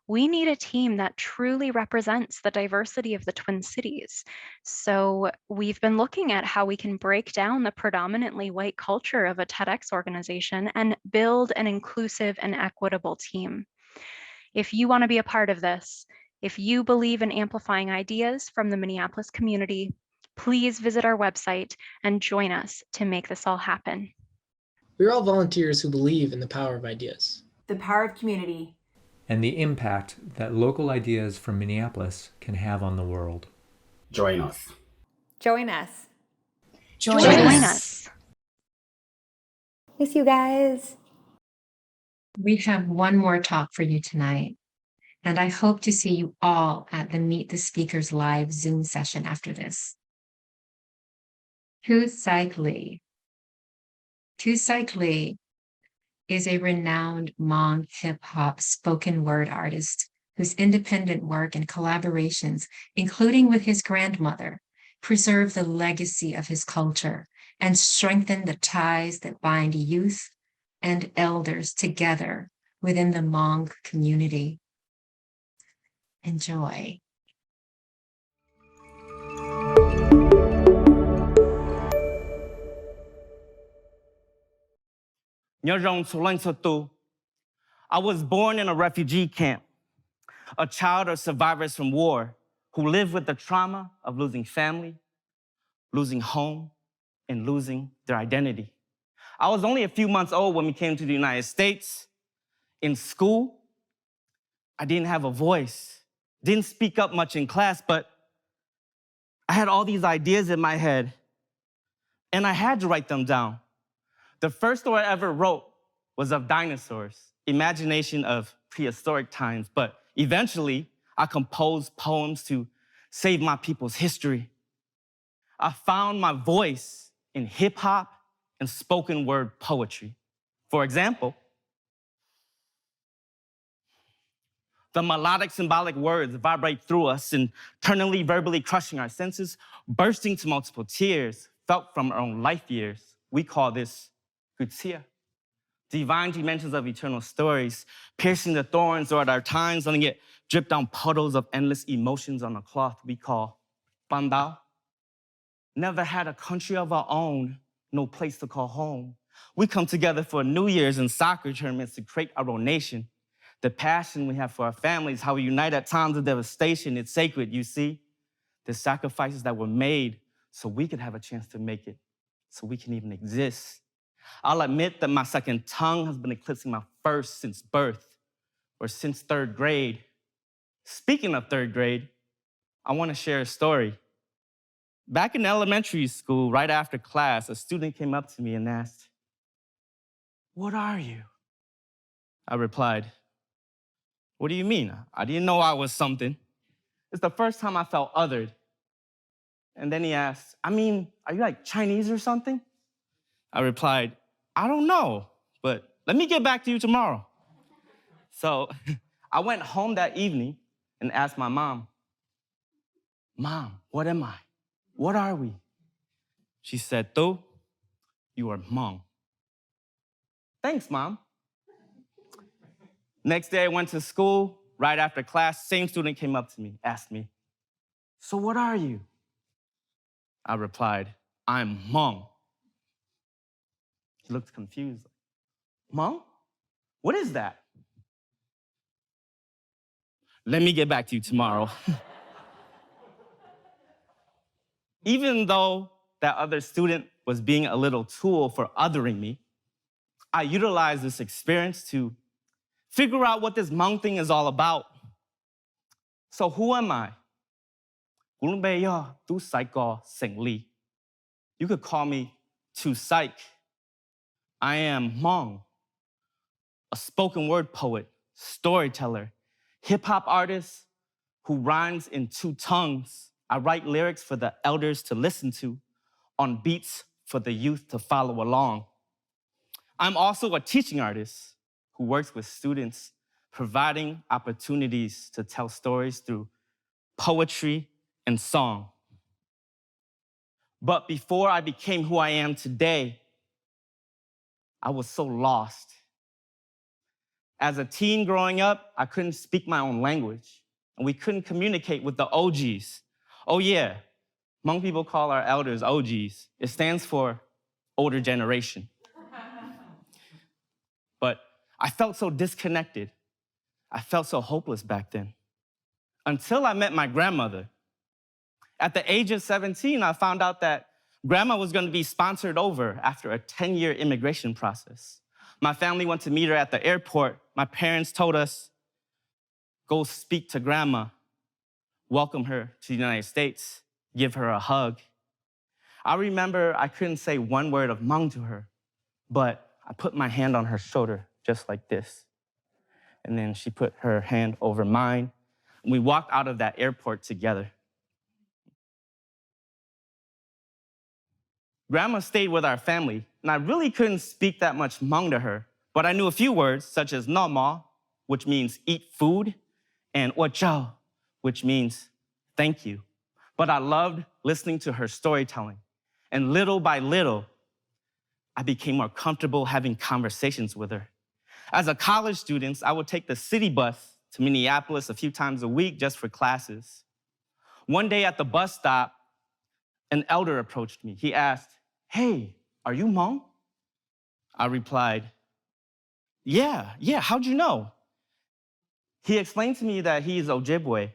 We need a team that truly represents the diversity of the Twin Cities. So we've been looking at how we can break down the predominantly white culture of a TEDx organization and build an inclusive and equitable team. If you want to be a part of this, if you believe in amplifying ideas from the Minneapolis community, please visit our website and join us to make this all happen. We're all volunteers who believe in the power of ideas. The power of community. And the impact that local ideas from Minneapolis can have on the world. Join us. Join us. Join us. Miss you guys. We have one more talk for you tonight, and I hope to see you all at the Meet the Speakers live Zoom session after this. Tu Saik Lee. Tu Saik Lee is a renowned Hmong hip-hop spoken word artist whose independent work and collaborations, including with his grandmother, preserve the legacy of his culture and strengthen the ties that bind youth and elders together within the Hmong community. Enjoy. I was born in a refugee camp, a child of survivors from war who lived with the trauma of losing family, losing home, and losing their identity. I was only a few months old when we came to the United States. In school, I didn't have a voice, didn't speak up much in class, but I had all these ideas in my head, and I had to write them down. The first story I ever wrote was of dinosaurs, imagination of prehistoric times, but eventually I composed poems to save my people's history. I found my voice in hip hop and spoken word poetry. For example, the melodic symbolic words vibrate through us, internally verbally crushing our senses, bursting to multiple tears felt from our own life years. We call this Gutsia. Divine dimensions of eternal stories, piercing the thorns or at our times, letting it drip down puddles of endless emotions on a cloth we call Bandao. Never had a country of our own, no place to call home. We come together for New Year's and soccer tournaments to create our own nation. The passion we have for our families, how we unite at times of devastation, it's sacred, you see. The sacrifices that were made so we could have a chance to make it, so we can even exist. I'll admit that my second tongue has been eclipsing my first since birth, or since third grade. Speaking of third grade, I want to share a story. Back in elementary school, right after class, a student came up to me and asked, "What are you?" I replied, "What do you mean? I didn't know I was something." It's the first time I felt othered. And then he asked, I mean, are you like Chinese or something? I replied, I don't know, but let me get back to you tomorrow. So I went home that evening and asked my mom, Mom, what am I? What are we? She said, Tu, you are Hmong. Thanks, Mom. Next day I went to school. Right after class, same student came up to me, asked me, so what are you? I replied, I'm Hmong. He looked confused. Hmong? What is that? Let me get back to you tomorrow. Even though that other student was being a little tool for othering me, I utilized this experience to figure out what this Hmong thing is all about. So who am I? You could call me Tu Psych. I am Hmong, a spoken word poet, storyteller, hip-hop artist who rhymes in 2 tongues. I write lyrics for the elders to listen to, on beats for the youth to follow along. I'm also a teaching artist who works with students, providing opportunities to tell stories through poetry and song. But before I became who I am today, I was so lost. As a teen growing up, I couldn't speak my own language, and we couldn't communicate with the OGs. Oh yeah, Hmong people call our elders OGs. It stands for older generation. But I felt so disconnected. I felt so hopeless back then. Until I met my grandmother. At the age of 17, I found out that Grandma was going to be sponsored over after a 10-year immigration process. My family went to meet her at the airport. My parents told us, go speak to Grandma, welcome her to the United States, give her a hug. I remember I couldn't say one word of Hmong to her, but I put my hand on her shoulder just like this. And then she put her hand over mine. And we walked out of that airport together. Grandma stayed with our family, and I really couldn't speak that much Hmong to her, but I knew a few words such as "no ma," which means eat food, and "wa chao," which means thank you. But I loved listening to her storytelling, and little by little, I became more comfortable having conversations with her. As a college student, I would take the city bus to Minneapolis a few times a week just for classes. One day at the bus stop, an elder approached me. He asked, hey, are you Hmong? I replied, yeah, how'd you know? He explained to me that he is Ojibwe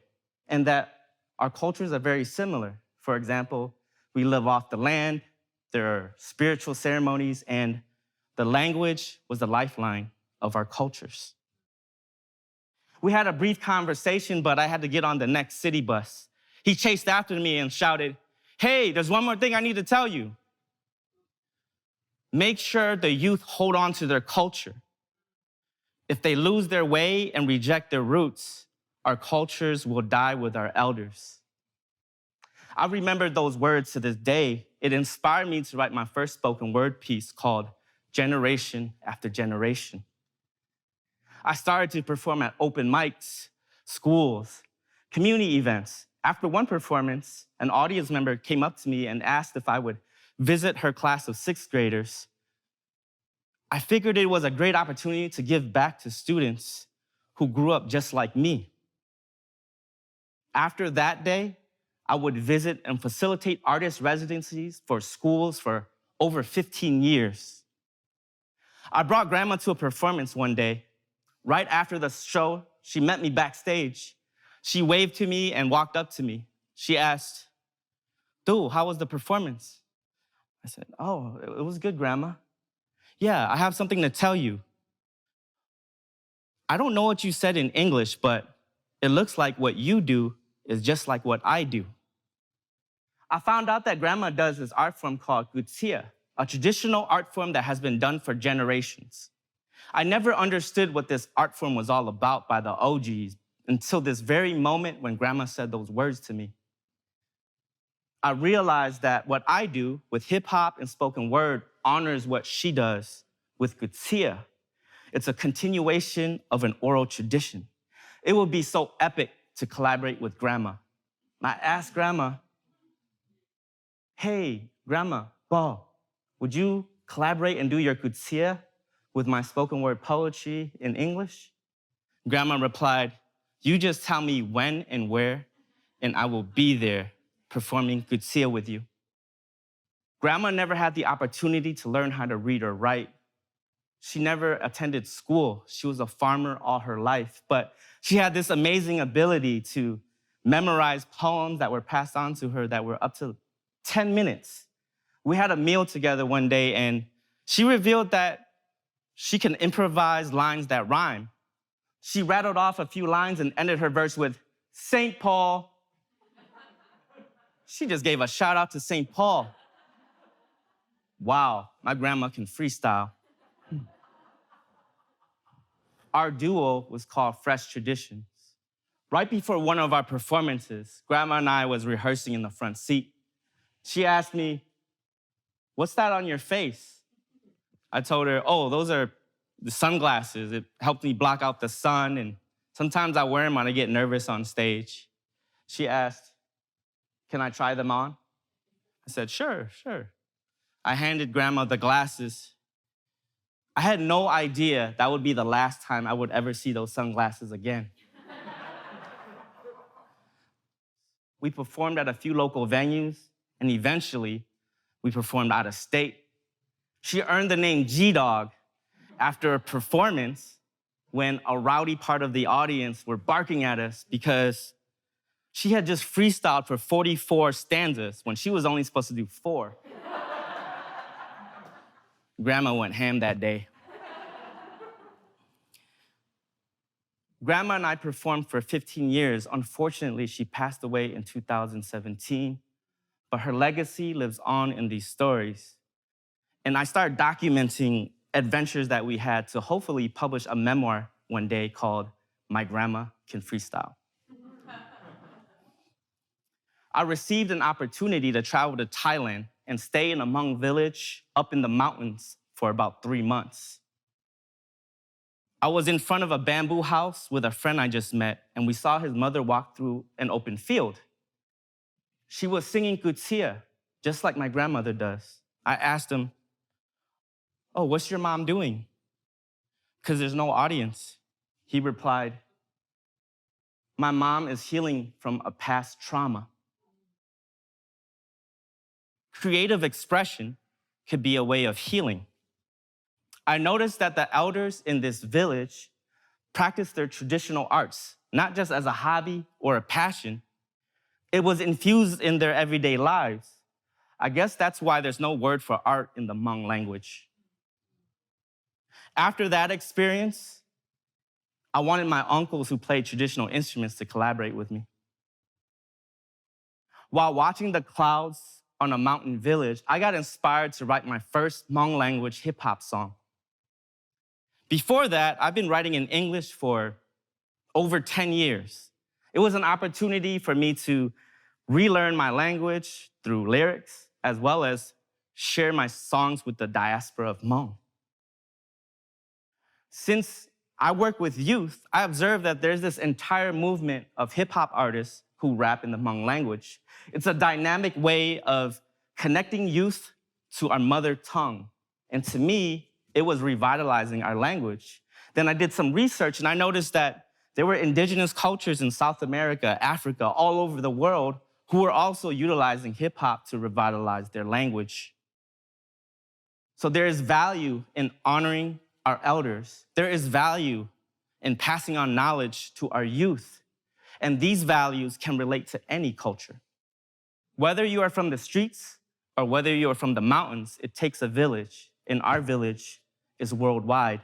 and that our cultures are very similar. For example, we live off the land, there are spiritual ceremonies, and the language was the lifeline of our cultures. We had a brief conversation, but I had to get on the next city bus. He chased after me and shouted, hey, there's one more thing I need to tell you. Make sure the youth hold on to their culture. If they lose their way and reject their roots, our cultures will die with our elders. I remember those words to this day. It inspired me to write my first spoken word piece called Generation After Generation. I started to perform at open mics, schools, community events. After one performance, an audience member came up to me and asked if I would visit her class of 6th graders. I figured it was a great opportunity to give back to students who grew up just like me. After that day, I would visit and facilitate artist residencies for schools for over 15 years. I brought Grandma to a performance one day. Right after the show, she met me backstage. She waved to me and walked up to me. She asked, Du, how was the performance? I said, oh, it was good, Grandma. Yeah, I have something to tell you. I don't know what you said in English, but it looks like what you do is just like what I do. I found out that Grandma does this art form called gutia, a traditional art form that has been done for generations. I never understood what this art form was all about by the OGs until this very moment when Grandma said those words to me. I realized that what I do with hip hop and spoken word honors what she does with Kutsiya. It's a continuation of an oral tradition. It would be so epic to collaborate with Grandma. I asked Grandma, hey, Grandma, would you collaborate and do your Kutsiya with my spoken word poetry in English? Grandma replied, you just tell me when and where, and I will be there performing Kutsiya with you. Grandma never had the opportunity to learn how to read or write. She never attended school. She was a farmer all her life, but she had this amazing ability to memorize poems that were passed on to her that were up to 10 minutes. We had a meal together one day, and she revealed that she can improvise lines that rhyme. She rattled off a few lines and ended her verse with, St. Paul. She just gave a shout out to St. Paul. Wow, my grandma can freestyle. Our duo was called Fresh Traditions. Right before one of our performances, Grandma and I was rehearsing in the front seat. She asked me, what's that on your face? I told her, oh, those are the sunglasses. It helped me block out the sun, and sometimes I wear them when I get nervous on stage. She asked, can I try them on? I said, sure. I handed Grandma the glasses. I had no idea that would be the last time I would ever see those sunglasses again. We performed at a few local venues, and eventually, we performed out of state. She earned the name G-Dog after a performance when a rowdy part of the audience were barking at us because she had just freestyled for 44 stanzas when she was only supposed to do 4. Grandma went ham that day. Grandma and I performed for 15 years. Unfortunately, she passed away in 2017, but her legacy lives on in these stories. And I started documenting adventures that we had to hopefully publish a memoir one day called My Grandma Can Freestyle. I received an opportunity to travel to Thailand and stay in a Hmong village up in the mountains for about 3 months. I was in front of a bamboo house with a friend I just met, and we saw his mother walk through an open field. She was singing Kutsiya, just like my grandmother does. I asked him, oh, what's your mom doing? Because there's no audience. He replied, my mom is healing from a past trauma. Creative expression could be a way of healing. I noticed that the elders in this village practice their traditional arts, not just as a hobby or a passion. It was infused in their everyday lives. I guess that's why there's no word for art in the Hmong language. After that experience, I wanted my uncles who played traditional instruments to collaborate with me. While watching the clouds on a mountain village, I got inspired to write my first Hmong language hip-hop song. Before that, I've been writing in English for over 10 years. It was an opportunity for me to relearn my language through lyrics, as well as share my songs with the diaspora of Hmong. Since I work with youth, I observed that there's this entire movement of hip-hop artists who rap in the Hmong language. It's a dynamic way of connecting youth to our mother tongue. And to me, it was revitalizing our language. Then I did some research, and I noticed that there were indigenous cultures in South America, Africa, all over the world who were also utilizing hip-hop to revitalize their language. So there is value in honoring our elders. There is value in passing on knowledge to our youth. And these values can relate to any culture. Whether you are from the streets or whether you are from the mountains, it takes a village. And our village is worldwide.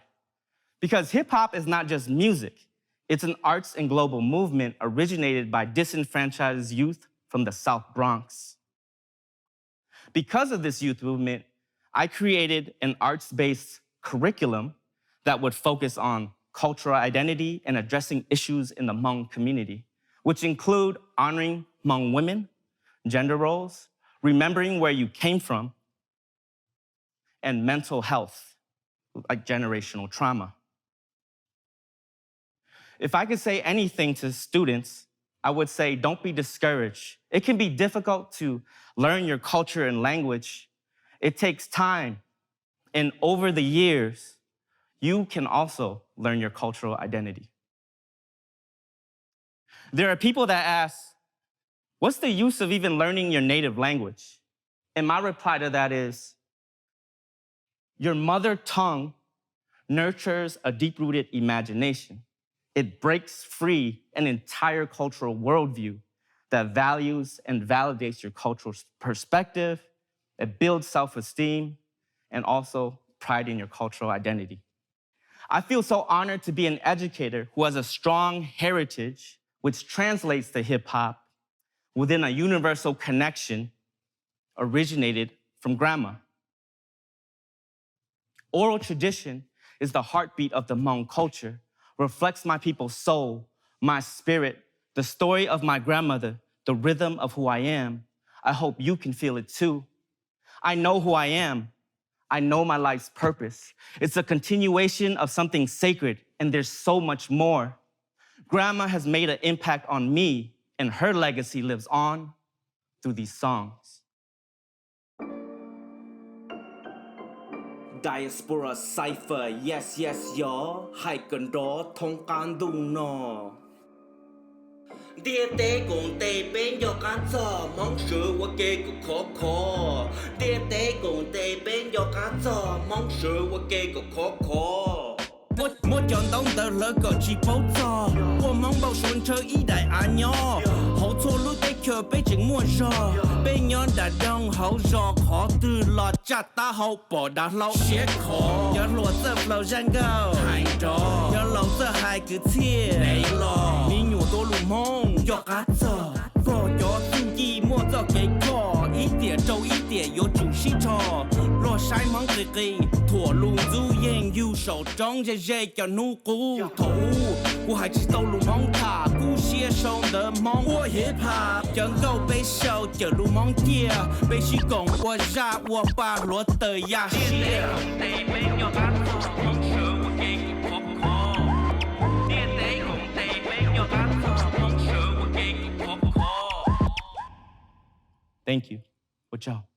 Because hip-hop is not just music. It's an arts and global movement originated by disenfranchised youth from the South Bronx. Because of this youth movement, I created an arts-based curriculum that would focus on cultural identity and addressing issues in the Hmong community, which include honoring Hmong women, gender roles, remembering where you came from, and mental health, like generational trauma. If I could say anything to students, I would say don't be discouraged. It can be difficult to learn your culture and language. It takes time. And over the years, you can also learn your cultural identity. There are people that ask, what's the use of even learning your native language? And my reply to that is, your mother tongue nurtures a deep-rooted imagination. It breaks free an entire cultural worldview that values and validates your cultural perspective. It builds self-esteem and also pride in your cultural identity. I feel so honored to be an educator who has a strong heritage which translates to hip-hop within a universal connection originated from grandma. Oral tradition is the heartbeat of the Hmong culture, reflects my people's soul, my spirit, the story of my grandmother, the rhythm of who I am. I hope you can feel it too. I know who I am. I know my life's purpose. It's a continuation of something sacred, and there's so much more. Grandma has made an impact on me, and her legacy lives on through these songs. Diaspora Cypher, yes, yes, y'all. Hai cần đó thông can dung no. Địa tế cùng tê bên yo can cho mong sự wa kê của khó khó. Địa tế cùng tê bên yo can cho mong sự wa kê của khó khó. Một chọn tông tờ lỡ có chỉ bấu cho. Của mong bao xuân chơi ý đại á nhỏ. Hậu thô lưu tế kờ bê chừng muôn rò. Bê nhon đã đông hậu rò khó từ lọt chặt ta hậu bỏ đá lâu. Xế khó. Nhớ lùa sơ flow jungle. Hành trò. Nhớ lâu sơ hai cứ thiê. Này lò. Ní nhủ tô lù mông. Yo cá trở. Có gió xin chi mua cho cái cỏ. Ý tỉa trâu ý tỉa yo chủ sĩ trò. Lùa sai mong kỳ kỳ. Thủa lùn du yên yu sầu trong dây dây cho nu cú thủ. Của hai chỉ tâu lù mong thả. Cú xia sông đỡ mong. Của hip hop. Chẳng câu bê sâu chờ lù mong kia. Bê xí cổng của ra của ba lúa tờ ya xia. Thank you. Good job.